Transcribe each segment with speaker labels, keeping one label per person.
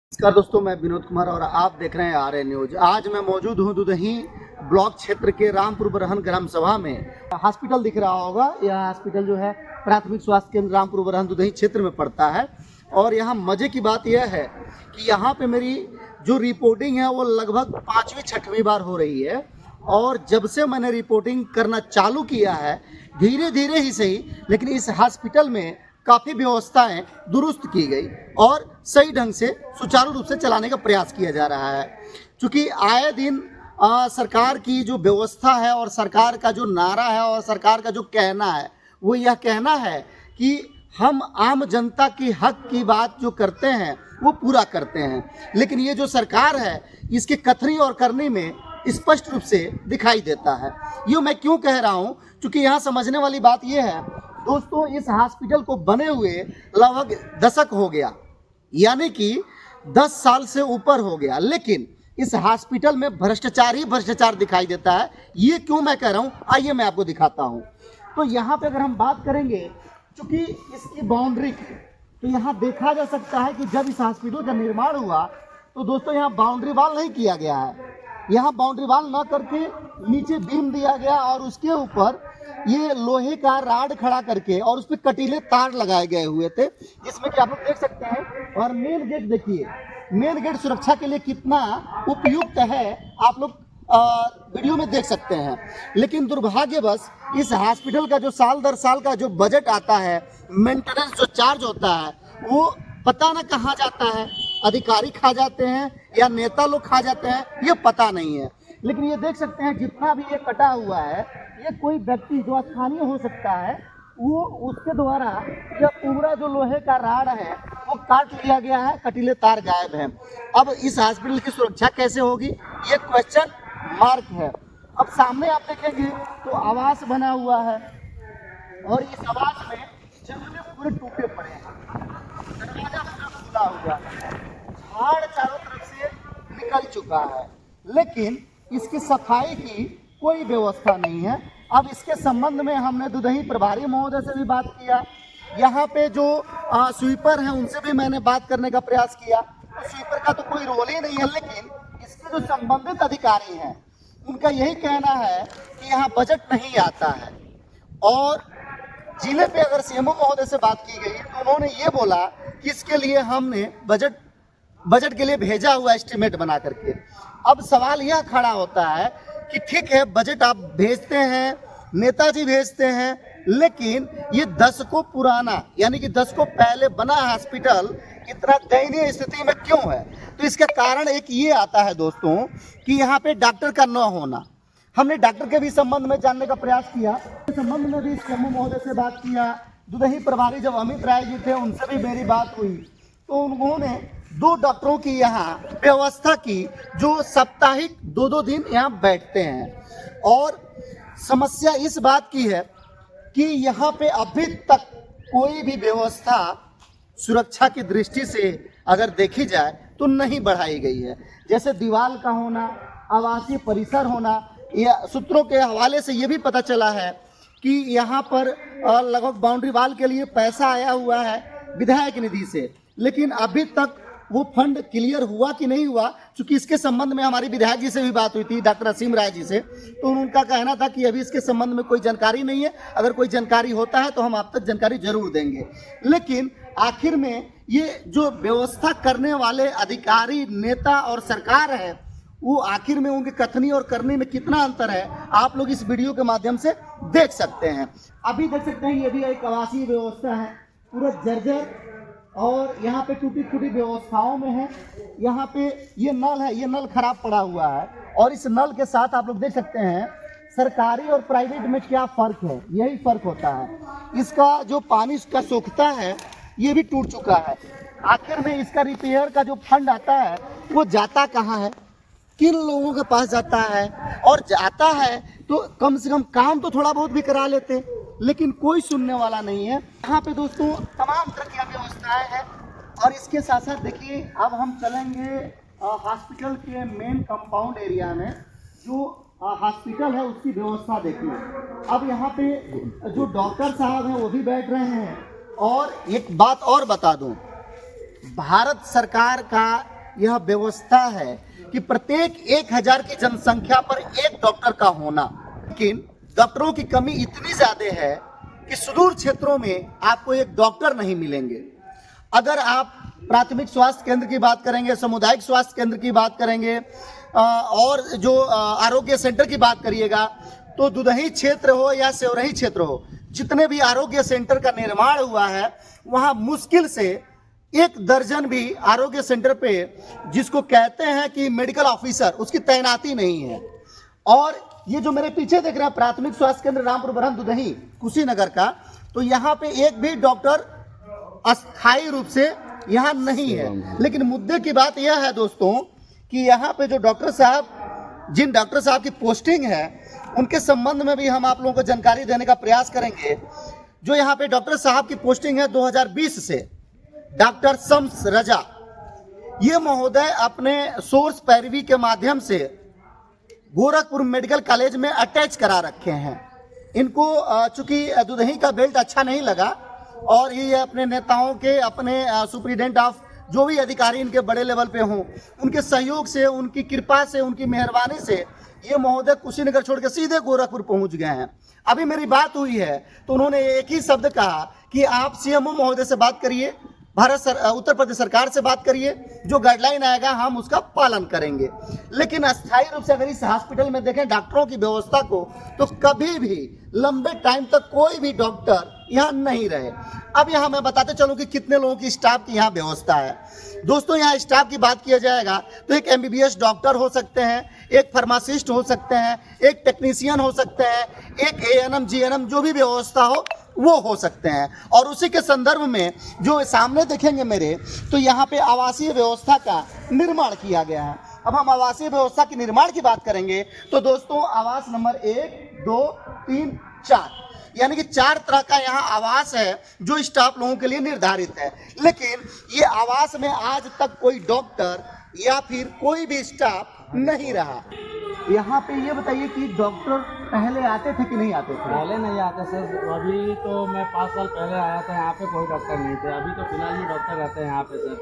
Speaker 1: नमस्कार दोस्तों, मैं विनोद कुमार और आप देख रहे हैं आरए न्यूज। आज मैं मौजूद हूं दुदही ब्लॉक क्षेत्र के रामपुर बरहन ग्राम सभा में। हॉस्पिटल दिख रहा होगा, यह हॉस्पिटल जो है प्राथमिक स्वास्थ्य केंद्र रामपुर बरहन दुदही क्षेत्र में पड़ता है। और यहाँ मजे की बात यह है कि यहाँ पे मेरी जो रिपोर्टिंग है वो लगभग 5वीं-6वीं बार हो रही है। और जब से मैंने रिपोर्टिंग करना चालू किया है, धीरे धीरे ही सही, लेकिन इस हॉस्पिटल में काफ़ी व्यवस्थाएं दुरुस्त की गई और सही ढंग से सुचारू रूप से चलाने का प्रयास किया जा रहा है। क्योंकि आए दिन सरकार की जो व्यवस्था है और सरकार का जो नारा है और सरकार का जो कहना है वो यह कहना है कि हम आम जनता की हक की बात जो करते हैं वो पूरा करते हैं। लेकिन ये जो सरकार है इसके कथनी और करनी में स्पष्ट रूप से दिखाई देता है। यूँ मैं क्यों कह रहा हूँ, क्योंकि यहाँ समझने वाली बात यह है दोस्तों, इस हॉस्पिटल को बने हुए लगभग दशक हो गया, यानी कि 10 साल से ऊपर हो गया, लेकिन इस हॉस्पिटल में भ्रष्टाचार ही भ्रष्टाचार दिखाई देता है। ये क्यों मैं कह रहा हूँ, आइए मैं आपको दिखाता हूँ। तो यहाँ पे अगर हम बात करेंगे, चूँकि इसकी बाउंड्री की, तो यहाँ देखा जा सकता है कि जब इस हॉस्पिटल का निर्माण हुआ तो दोस्तों यहाँ बाउंड्री वाल नहीं किया गया है। यहाँ बाउंड्री वाल न करके नीचे बीम दिया गया और उसके ऊपर ये लोहे का राड खड़ा करके और उस पर कटीले तार लगाए गए हुए थे, जिसमें कि आप लोग देख सकते हैं। और मेन गेट देखिए, मेन गेट सुरक्षा के लिए कितना उपयुक्त है आप लोग वीडियो में देख सकते हैं। लेकिन दुर्भाग्यवश इस हॉस्पिटल का जो साल दर साल का जो बजट आता है, मेंटेनेंस जो चार्ज होता है, वो पता ना कहाँ जाता है, अधिकारी खा जाते हैं या नेता लोग खा जाते हैं, ये पता नहीं है। लेकिन ये देख सकते हैं जितना भी ये कटा हुआ है, ये कोई व्यक्ति जो स्थानीय हो सकता है वो उसके द्वारा यह पूरा जो लोहे का राड है वो काट लिया गया है, कटीले तार गायब हैं। अब इस हॉस्पिटल की सुरक्षा कैसे होगी, ये क्वेश्चन मार्क है। अब सामने आप देखेंगे तो आवास बना हुआ है और इस आवास में जंगले पूरे टूटे पड़े हैं, दरवाजा पूरा खुला हुआ है, झाड़ चारों तरफ से निकल चुका है, लेकिन इसकी सफाई की कोई व्यवस्था नहीं है। अब इसके संबंध में हमने दुदही प्रभारी महोदय से भी बात किया, यहाँ पे जो स्वीपर हैं उनसे भी मैंने बात करने का प्रयास किया। तो स्वीपर का तो कोई रोल ही नहीं है, लेकिन इसके जो संबंधित अधिकारी हैं उनका यही कहना है कि यहाँ बजट नहीं आता है। और जिले पे अगर सीएमओ महोदय से बात की गई तो उन्होंने ये बोला कि इसके लिए हमने बजट के लिए भेजा हुआ एस्टिमेट बना करके। अब सवाल यह खड़ा होता है कि ठीक है, बजट आप भेजते हैं, नेताजी भेजते हैं, लेकिन ये 10 को पुराना यानी कि 10 को पहले बना हॉस्पिटल इतना दयनीय स्थिति में क्यों है। तो इसका कारण एक ये आता है दोस्तों कि यहाँ पे डॉक्टर का न होना। हमने डॉक्टर के भी संबंध में जानने का प्रयास किया, इस संबंध में भी सीएमओ महोदय से बात किया। दुदही प्रभारी जब अमित राय जी थे उनसे भी मेरी बात हुई, तो उन्होंने 2 डॉक्टरों की यहाँ व्यवस्था की जो साप्ताहिक 2-2 दिन यहाँ बैठते हैं। और समस्या इस बात की है कि यहाँ पे अभी तक कोई भी व्यवस्था सुरक्षा की दृष्टि से अगर देखी जाए तो नहीं बढ़ाई गई है। जैसे दीवार का होना, आवासीय परिसर होना, या सूत्रों के हवाले से ये भी पता चला है कि यहाँ पर लगभग बाउंड्री वाल के लिए पैसा आया हुआ है विधायक निधि से, लेकिन अभी तक वो फंड क्लियर हुआ कि नहीं हुआ। चूँकि इसके संबंध में हमारी विधायक जी से भी बात हुई थी, डॉक्टर असीम राय जी से, तो उनका कहना था कि अभी इसके संबंध में कोई जानकारी नहीं है, अगर कोई जानकारी होता है तो हम आप तक जानकारी जरूर देंगे। लेकिन आखिर में ये जो व्यवस्था करने वाले अधिकारी, नेता और सरकार है, वो आखिर में उनके कथनी और करनी में कितना अंतर है, आप लोग इस वीडियो के माध्यम से देख सकते हैं। अभी देख सकते हैं ये भी एक आवासीय व्यवस्था है, पूरा जर्जर और यहाँ पे टूटी फूटी व्यवस्थाओं में है। यहाँ पे ये नल है, ये नल खराब पड़ा हुआ है, और इस नल के साथ आप लोग देख सकते हैं सरकारी और प्राइवेट में क्या फ़र्क है, यही फ़र्क होता है। इसका जो पानी इसका सोखता है ये भी टूट चुका है। आखिर में इसका रिपेयर का जो फंड आता है वो जाता कहाँ है, किन लोगों के पास जाता है, और जाता है तो कम से कम काम तो थोड़ा बहुत भी करा लेते, लेकिन कोई सुनने वाला नहीं है। यहाँ पे दोस्तों तमाम तरह की व्यवस्थाएं हैं। और इसके साथ साथ देखिए, अब हम चलेंगे हॉस्पिटल के मेन कंपाउंड एरिया में, जो हॉस्पिटल है उसकी व्यवस्था देखिए। अब यहाँ पे जो डॉक्टर साहब हैं वो भी बैठ रहे हैं। और एक बात और बता दूं, भारत सरकार का यह व्यवस्था है कि प्रत्येक 1000 की जनसंख्या पर एक डॉक्टर का होना, लेकिन डॉक्टरों की कमी इतनी ज्यादा है कि सुदूर क्षेत्रों में आपको एक डॉक्टर नहीं मिलेंगे। अगर आप प्राथमिक स्वास्थ्य केंद्र की बात करेंगे, सामुदायिक स्वास्थ्य केंद्र की बात करेंगे और जो आरोग्य सेंटर की बात करिएगा, तो दुधही क्षेत्र हो या सेवरही क्षेत्र हो, जितने भी आरोग्य सेंटर का निर्माण हुआ है वहाँ मुश्किल से 1 दर्जन भी आरोग्य सेंटर पे जिसको कहते हैं कि मेडिकल ऑफिसर, उसकी तैनाती नहीं है। और ये जो मेरे पीछे देख रहे हैं प्राथमिक स्वास्थ्य केंद्र रामपुर बरहन दुधही कुशीनगर का, तो यहाँ पे एक भी डॉक्टर अस्थायी रूप से यहाँ नहीं है। लेकिन मुद्दे की बात यह है दोस्तों कि यहाँ पे जो डॉक्टर साहब, जिन डॉक्टर साहब की पोस्टिंग है, उनके संबंध में भी हम आप लोगों को जानकारी देने का प्रयास करेंगे। जो यहाँ पे डॉक्टर साहब की पोस्टिंग है 2020 से, डॉक्टर शम्स रजा, ये महोदय अपने सोर्स पैरवी के माध्यम से गोरखपुर मेडिकल कॉलेज में अटैच करा रखे हैं। इनको चूंकि दुधही का बेल्ट अच्छा नहीं लगा और ये अपने नेताओं के, अपने सुप्रीडेंट ऑफ जो भी अधिकारी इनके बड़े लेवल पे हों, उनके सहयोग से, उनकी कृपा से, उनकी मेहरबानी से ये महोदय कुशीनगर छोड़ के सीधे गोरखपुर पहुंच गए हैं। अभी मेरी बात हुई है तो उन्होंने एक ही शब्द कहा कि आप सीएमओ महोदय से बात करिए, उत्तर प्रदेश सरकार से बात करिए, जो गाइडलाइन आएगा हम उसका पालन करेंगे। लेकिन अस्थायी रूप से अगर इस हॉस्पिटल में देखें डॉक्टरों की व्यवस्था को, तो कभी भी लंबे टाइम तक कोई भी डॉक्टर यहाँ नहीं रहे। अब यहाँ मैं बताते चलूँ कि कितने लोगों की स्टाफ की यहाँ व्यवस्था है। दोस्तों, यहाँ स्टाफ की बात किया जाएगा तो एक MBBS डॉक्टर हो सकते हैं, एक फार्मासिस्ट हो सकते हैं, एक टेक्नीशियन हो सकते हैं, एक ANM GNM जो भी व्यवस्था हो वो हो सकते हैं। और उसी के संदर्भ में जो सामने देखेंगे मेरे, तो यहाँ पे आवासीय व्यवस्था का निर्माण किया गया है। अब हम आवासीय व्यवस्था के निर्माण की बात करेंगे तो दोस्तों आवास नंबर 1, 2, 3, 4 यानी कि 4 तरह का यहाँ आवास है जो स्टाफ लोगों के लिए निर्धारित है। लेकिन ये आवास में आज तक कोई डॉक्टर या फिर कोई भी स्टाफ नहीं रहा। यहाँ पे ये बताइए कि डॉक्टर पहले आते थे कि नहीं आते थे?
Speaker 2: पहले नहीं आते सर। अभी तो मैं 5 साल पहले आया था, यहाँ पे कोई डॉक्टर नहीं थे। अभी तो फिलहाल ये डॉक्टर रहते हैं यहाँ पे सर।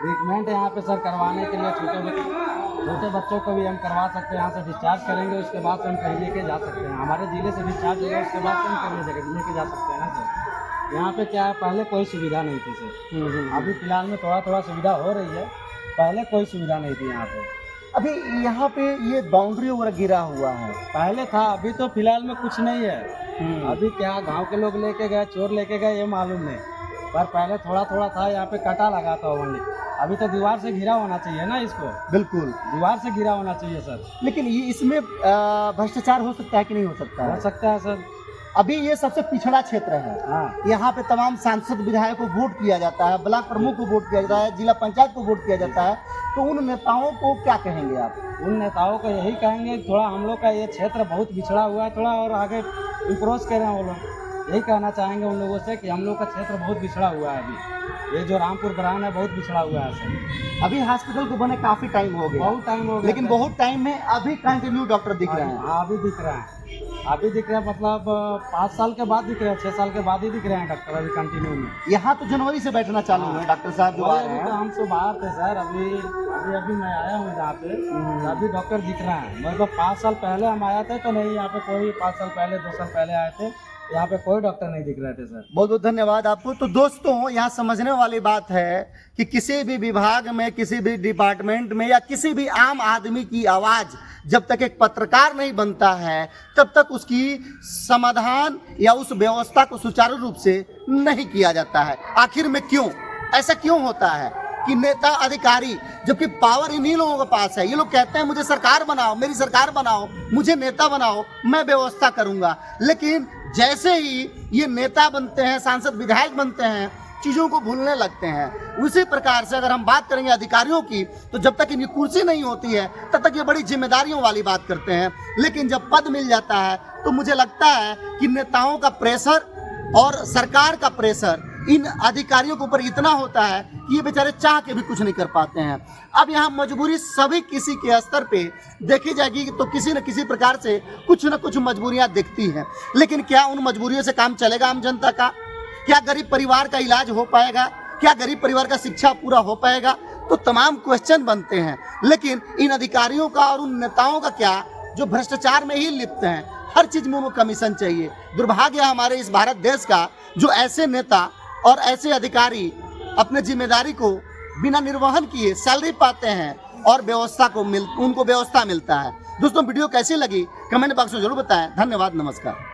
Speaker 2: ट्रीटमेंट यहाँ पे सर करवाने के लिए छोटे बच्चों को भी हम करवा सकते हैं। यहाँ से डिस्चार्ज करेंगे, उसके बाद से हम कहीं लेके जा सकते हैं। हमारे जिले से डिस्चार्ज होगा, उसके बाद से हम कहीं लेके जा सकते हैं ना सर। यहाँ पे क्या है, पहले कोई सुविधा नहीं थी सर। अभी फिलहाल में थोड़ा सुविधा हो रही है, पहले कोई सुविधा नहीं थी यहाँ पे।
Speaker 1: अभी यहाँ पे ये बाउंड्री वगैरह गिरा हुआ है,
Speaker 2: पहले था, अभी तो फिलहाल में कुछ नहीं है। अभी क्या गांव के लोग लेके गए, चोर लेके गए, ये मालूम नहीं, पर पहले थोड़ा था। यहाँ पे कटा लगा था ओनली। अभी तो दीवार से घिरा होना चाहिए ना इसको।
Speaker 1: बिल्कुल
Speaker 2: दीवार से घिरा होना चाहिए सर।
Speaker 1: लेकिन ये इसमें भ्रष्टाचार हो सकता है कि नहीं हो सकता?
Speaker 2: हो सकता है सर।
Speaker 1: अभी ये सबसे पिछड़ा क्षेत्र है।
Speaker 2: हाँ।
Speaker 1: यहाँ पे तमाम सांसद विधायक को वोट किया जाता है, ब्लॉक प्रमुख को वोट किया जाता है, जिला पंचायत को वोट किया जाता है। तो उन नेताओं को क्या कहेंगे आप?
Speaker 2: उन नेताओं को यही कहेंगे थोड़ा हम लोग का ये क्षेत्र बहुत बिछड़ा हुआ है, थोड़ा और आगे इम्प्रोज करें। वो लोग यही कहना चाहेंगे उन लोगों से कि हम लोग का क्षेत्र बहुत बिछड़ा हुआ है। अभी ये जो रामपुर बरहन है बहुत बिछड़ा हुआ है सर।
Speaker 1: अभी हॉस्पिटल को बने काफी टाइम हो गया,
Speaker 2: बहुत टाइम हो गया,
Speaker 1: लेकिन बहुत टाइम में अभी कंटिन्यू डॉक्टर दिख रहे हैं।
Speaker 2: हाँ, अभी दिख रहा है। अभी दिख रहा है, मतलब 5 साल के बाद दिख रहे हैं, 6 साल के बाद ही दिख रहे हैं डॉक्टर अभी कंटिन्यू में।
Speaker 1: यहाँ तो जनवरी से बैठना चालू है डॉक्टर साहब जो आ रहे हैं।
Speaker 2: तो हम सब बाहर थे सर, अभी मैं आया हूँ यहाँ पे, अभी डॉक्टर दिख रहा है। मतलब 5 साल पहले हम आए थे तो नहीं, यहाँ पे कोई 5 साल पहले 2 साल पहले आए थे, यहाँ पे कोई डॉक्टर नहीं दिख रहे थे सर।
Speaker 1: बहुत बहुत धन्यवाद आपको। तो दोस्तों, यहाँ समझने वाली बात है कि किसी भी विभाग में, किसी भी डिपार्टमेंट में या किसी भी आम आदमी की आवाज़ जब तक एक पत्रकार नहीं बनता है तब तक उसकी समाधान या उस व्यवस्था को सुचारू रूप से नहीं किया जाता है। आखिर में क्यों ऐसा क्यों होता है कि नेता अधिकारी, जबकि पावर इन्हीं लोगों के पास है, ये लोग कहते हैं मुझे सरकार बनाओ, मेरी सरकार बनाओ, मुझे नेता बनाओ, मैं व्यवस्था करूंगा। लेकिन जैसे ही ये नेता बनते हैं, सांसद विधायक बनते हैं, चीज़ों को भूलने लगते हैं। उसी प्रकार से अगर हम बात करेंगे अधिकारियों की, तो जब तक इनकी कुर्सी नहीं होती है तब तक ये बड़ी जिम्मेदारियों वाली बात करते हैं। लेकिन जब पद मिल जाता है तो मुझे लगता है कि नेताओं का प्रेशर और सरकार का प्रेशर इन अधिकारियों के ऊपर इतना होता है कि ये बेचारे चाह के भी कुछ नहीं कर पाते हैं। अब यहाँ मजबूरी सभी किसी के स्तर पे देखी जाएगी तो किसी न किसी प्रकार से कुछ न कुछ मजबूरियाँ दिखती हैं। लेकिन क्या उन मजबूरियों से काम चलेगा आम जनता का? क्या गरीब परिवार का इलाज हो पाएगा? क्या गरीब परिवार का शिक्षा पूरा हो पाएगा? तो तमाम क्वेश्चन बनते हैं। लेकिन इन अधिकारियों का और उन नेताओं का क्या, जो भ्रष्टाचार में ही लिप्त हैं। हर चीज़ में कमीशन चाहिए। दुर्भाग्य है हमारे इस भारत देश का, जो ऐसे नेता और ऐसे अधिकारी अपने जिम्मेदारी को बिना निर्वहन किए सैलरी पाते हैं और उनको व्यवस्था मिलता है। दोस्तों वीडियो कैसी लगी कमेंट बॉक्स में जरूर बताएं। धन्यवाद, नमस्कार।